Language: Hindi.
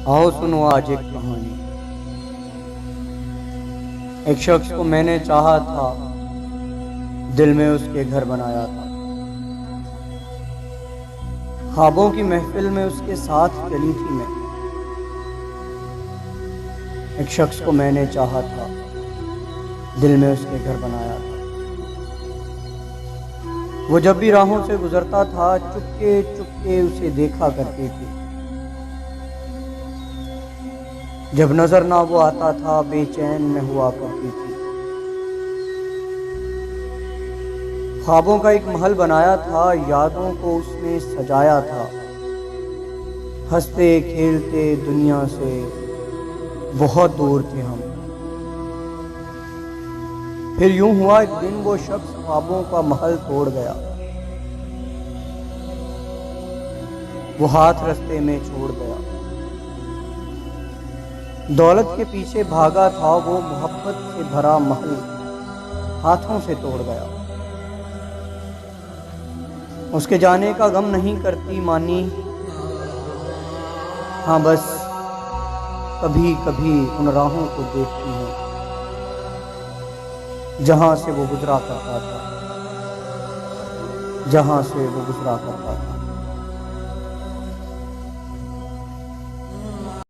आओ सुनो आज एक कहानी। एक शख्स को मैंने चाहा था, दिल में उसके घर बनाया था। ख्वाबों की महफिल में उसके साथ चली थी मैं। एक शख्स को मैंने चाहा था, दिल में उसके घर बनाया था। वो जब भी राहों से गुजरता था, चुपके चुपके उसे देखा करती थी। जब नजर ना वो आता था, बेचैन में हुआ करती थी। ख्वाबों का एक महल बनाया था, यादों को उसने सजाया था। हंसते खेलते दुनिया से बहुत दूर थे हम। फिर यूं हुआ एक दिन वो शख्स ख्वाबों का महल तोड़ गया। वो हाथ रास्ते में छोड़ गया। दौलत के पीछे भागा था, वो मोहब्बत से भरा महल हाथों से तोड़ गया। उसके जाने का गम नहीं करती मानी, हाँ बस कभी कभी उन राहों को देखती हूँ जहां से वो गुजरा करता था, जहां से वो गुजरा करता था।